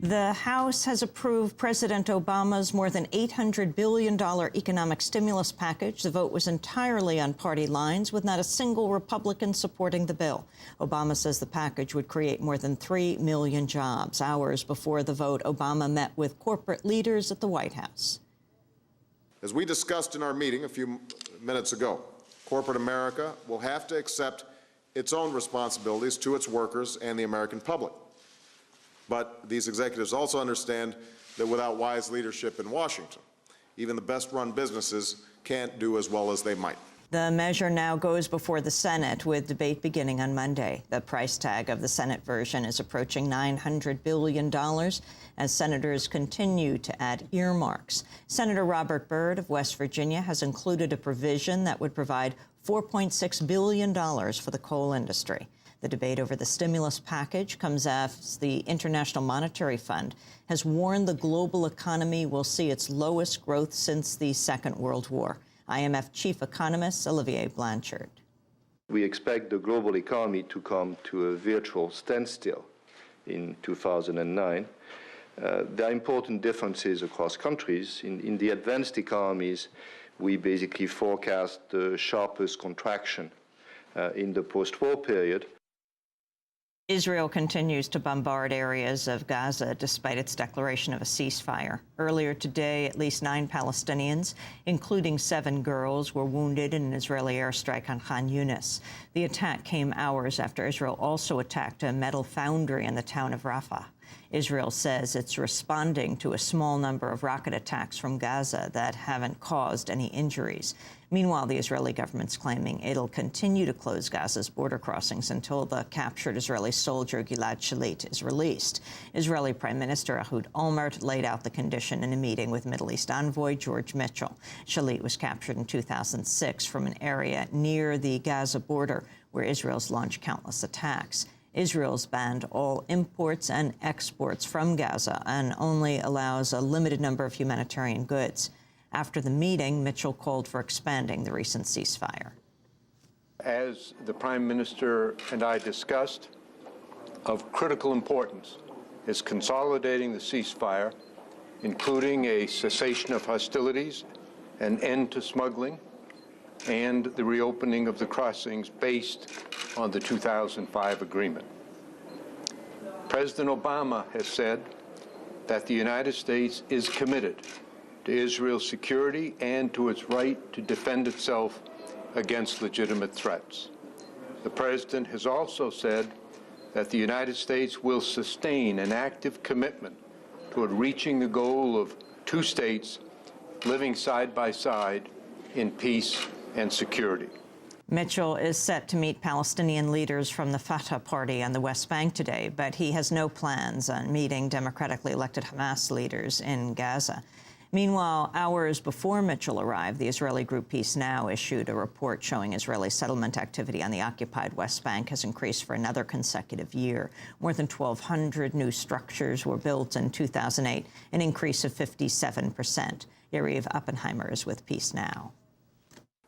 The House has approved President Obama's more than $800 billion economic stimulus package. The vote was entirely on party lines, with not a single Republican supporting the bill. Obama says the package would create more than 3 million jobs. Hours before the vote, Obama met with corporate leaders at the White House. As we discussed in our meeting a few minutes ago, corporate America will have to accept its own responsibilities to its workers and the American public. But these executives also understand that without wise leadership in Washington, even the best-run businesses can't do as well as they might. The measure now goes before the Senate, with debate beginning on Monday. The price tag of the Senate version is approaching $900 billion as senators continue to add earmarks. Senator Robert Byrd of West Virginia has included a provision that would provide $4.6 billion for the coal industry. The debate over the stimulus package comes as the International Monetary Fund has warned the global economy will see its lowest growth since the Second World War. IMF chief economist Olivier Blanchard. We expect the global economy to come to a virtual standstill in 2009. There are important differences across countries. In the advanced economies, we basically forecast the sharpest contraction in the post-war period. Israel continues to bombard areas of Gaza despite its declaration of a ceasefire. Earlier today, at least 9 Palestinians, including 7 girls, were wounded in an Israeli airstrike on Khan Yunis. The attack came hours after Israel also attacked a metal foundry in the town of Rafah. Israel says it's responding to a small number of rocket attacks from Gaza that haven't caused any injuries. Meanwhile, the Israeli government's claiming it'll continue to close Gaza's border crossings until the captured Israeli soldier Gilad Shalit is released. Israeli Prime Minister Ehud Olmert laid out the condition in a meeting with Middle East envoy George Mitchell. Shalit was captured in 2006 from an area near the Gaza border where Israel's launched countless attacks. Israel's banned all imports and exports from Gaza and only allows a limited number of humanitarian goods. After the meeting, Mitchell called for expanding the recent ceasefire. As the Prime Minister and I discussed, of critical importance is consolidating the ceasefire, including a cessation of hostilities, an end to smuggling, and the reopening of the crossings based on the 2005 agreement. President Obama has said that the United States is committed to Israel's security and to its right to defend itself against legitimate threats. The President has also said that the United States will sustain an active commitment toward reaching the goal of 2 states living side by side in peace and security. Mitchell is set to meet Palestinian leaders from the Fatah party on the West Bank today, but he has no plans on meeting democratically elected Hamas leaders in Gaza. Meanwhile, hours before Mitchell arrived, the Israeli group Peace Now issued a report showing Israeli settlement activity on the occupied West Bank has increased for another consecutive year. More than 1,200 new structures were built in 2008, an increase of 57%. Yariv Oppenheimer is with Peace Now.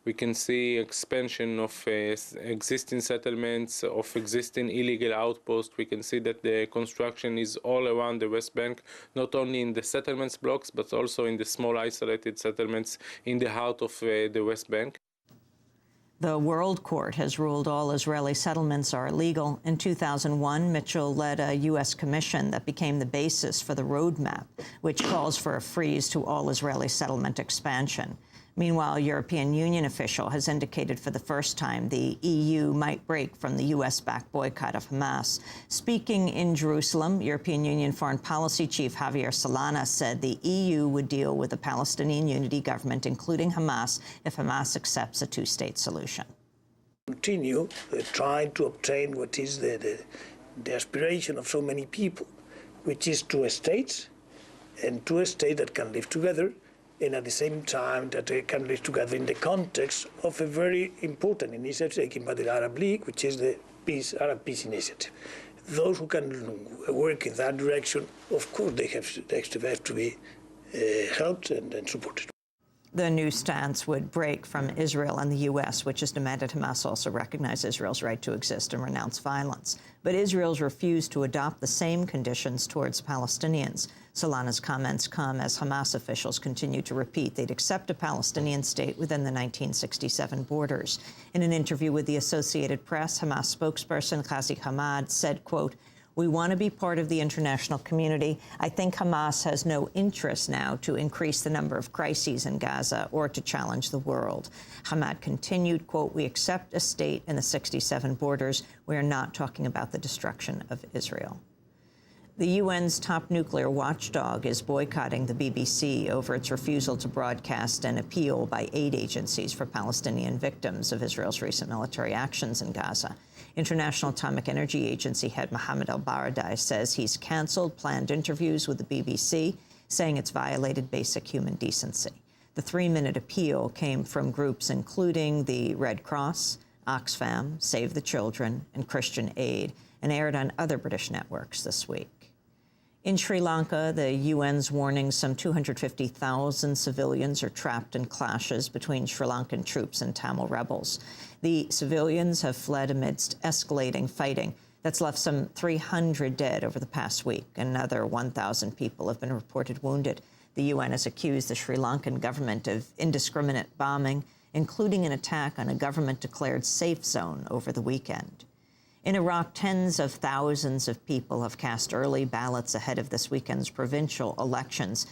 We can see expansion of existing settlements, of existing illegal outposts. We can see that the construction is all around the West Bank, not only in the settlements blocks, but also in the small isolated settlements in the heart of the West Bank. The World Court has ruled all Israeli settlements are illegal. In 2001, Mitchell led a U.S. commission that became the basis for the roadmap, which calls for a freeze to all Israeli settlement expansion. Meanwhile, a European Union official has indicated for the first time the EU might break from the U.S.-backed boycott of Hamas. Speaking in Jerusalem, European Union Foreign Policy Chief Javier Solana said the EU would deal with the Palestinian Unity government, including Hamas, if Hamas accepts a 2-state solution. Continue trying to obtain what is the aspiration of so many people, which is 2 states, and 2 states that can live together, and at the same time that they can live together in the context of a very important initiative taken by the Arab League, which is the Arab Peace Initiative. Those who can work in that direction, of course, they have to be helped and supported. The new stance would break from Israel and the U.S., which has demanded Hamas also recognize Israel's right to exist and renounce violence. But Israel's refused to adopt the same conditions towards Palestinians. Solana's comments come as Hamas officials continue to repeat they'd accept a Palestinian state within the 1967 borders. In an interview with the Associated Press, Hamas spokesperson Ghazi Hamad said, quote, "We want to be part of the international community. I think Hamas has no interest now to increase the number of crises in Gaza or to challenge the world." Hamad continued, quote, "We accept a state in the 67 borders. We are not talking about the destruction of Israel." The UN's top nuclear watchdog is boycotting the BBC over its refusal to broadcast an appeal by aid agencies for Palestinian victims of Israel's recent military actions in Gaza. International Atomic Energy Agency head Mohammed al-Baradei says he's canceled planned interviews with the BBC, saying it's violated basic human decency. The 3-minute appeal came from groups including the Red Cross, Oxfam, Save the Children, and Christian Aid, and aired on other British networks this week. In Sri Lanka, the UN's warning some 250,000 civilians are trapped in clashes between Sri Lankan troops and Tamil rebels. The civilians have fled amidst escalating fighting that's left some 300 dead over the past week. Another 1,000 people have been reported wounded. The UN has accused the Sri Lankan government of indiscriminate bombing, including an attack on a government-declared safe zone over the weekend. In Iraq, tens of thousands of people have cast early ballots ahead of this weekend's provincial elections.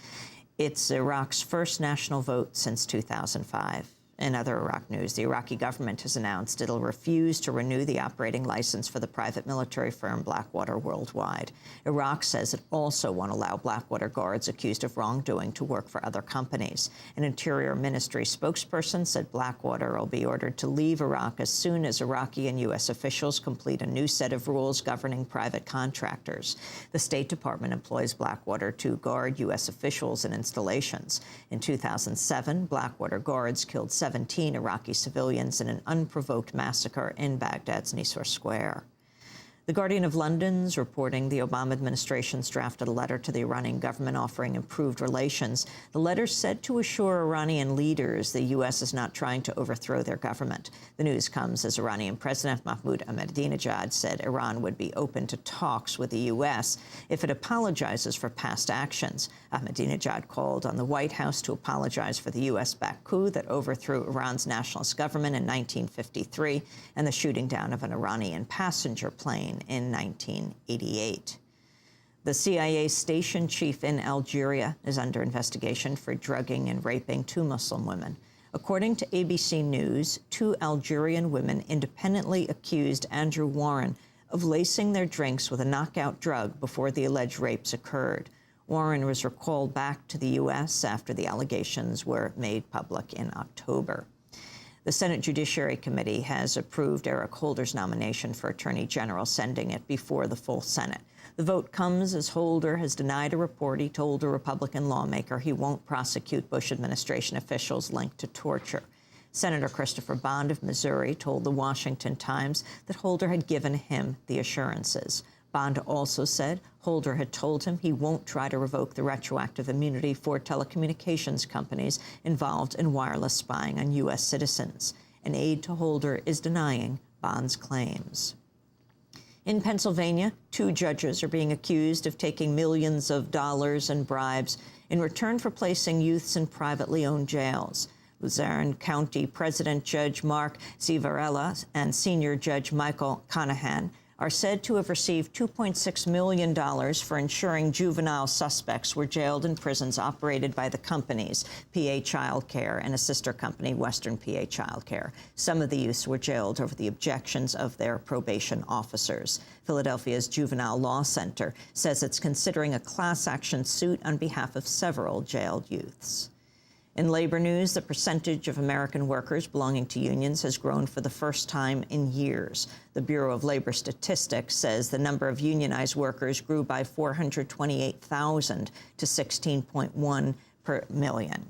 It's Iraq's first national vote since 2005. In other Iraq news, the Iraqi government has announced it'll refuse to renew the operating license for the private military firm Blackwater Worldwide. Iraq says it also won't allow Blackwater guards accused of wrongdoing to work for other companies. An Interior Ministry spokesperson said Blackwater will be ordered to leave Iraq as soon as Iraqi and U.S. officials complete a new set of rules governing private contractors. The State Department employs Blackwater to guard U.S. officials and installations. In 2007, Blackwater guards killed 17 Iraqi civilians in an unprovoked massacre in Baghdad's Nisour Square. The Guardian of London's reporting the Obama administration's drafted a letter to the Iranian government offering improved relations. The letter said to assure Iranian leaders the U.S. is not trying to overthrow their government. The news comes as Iranian President Mahmoud Ahmadinejad said Iran would be open to talks with the U.S. if it apologizes for past actions. Ahmadinejad called on the White House to apologize for the U.S.-backed coup that overthrew Iran's nationalist government in 1953 and the shooting down of an Iranian passenger plane in 1988. The CIA station chief in Algeria is under investigation for drugging and raping 2 Muslim women. According to ABC News, 2 Algerian women independently accused Andrew Warren of lacing their drinks with a knockout drug before the alleged rapes occurred. Warren was recalled back to the U.S. after the allegations were made public in October. The Senate Judiciary Committee has approved Eric Holder's nomination for Attorney General, sending it before the full Senate. The vote comes as Holder has denied a report he told a Republican lawmaker he won't prosecute Bush administration officials linked to torture. Senator Christopher Bond of Missouri told the Washington Times that Holder had given him the assurances. Bond also said Holder had told him he won't try to revoke the retroactive immunity for telecommunications companies involved in wireless spying on U.S. citizens. An aide to Holder is denying Bond's claims. In Pennsylvania, 2 judges are being accused of taking millions of dollars in bribes in return for placing youths in privately owned jails. Luzerne County President Judge Mark Civarella and Senior Judge Michael Conahan are said to have received $2.6 million for ensuring juvenile suspects were jailed in prisons operated by the companies, PA Child Care and a sister company, Western PA Child Care. Some of the youths were jailed over the objections of their probation officers. Philadelphia's Juvenile Law Center says it's considering a class action suit on behalf of several jailed youths. In labor news, the percentage of American workers belonging to unions has grown for the first time in years. The Bureau of Labor Statistics says the number of unionized workers grew by 428,000 to 16.1 per million.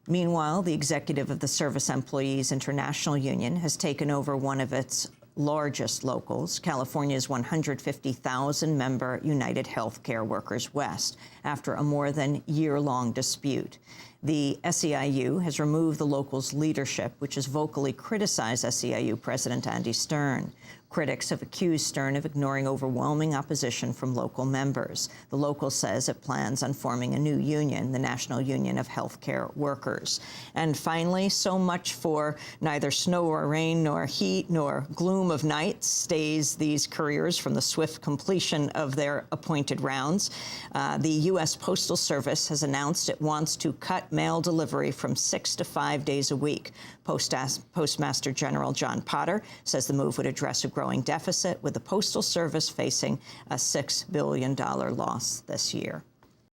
Meanwhile, the executive of the Service Employees International Union has taken over one of its largest locals, California's 150,000-member United Healthcare Workers West, after a more than year-long dispute. The SEIU has removed the local's leadership, which has vocally criticized SEIU President Andy Stern. Critics have accused Stern of ignoring overwhelming opposition from local members. The local says it plans on forming a new union, the National Union of Healthcare Workers. And finally, so much for neither snow or rain, nor heat, nor gloom of night stays these couriers from the swift completion of their appointed rounds. The U.S. Postal Service has announced it wants to cut mail delivery from 6 to 5 days a week. Postmaster General John Potter says the move would address a growing deficit, with the Postal Service facing a $6 billion loss this year.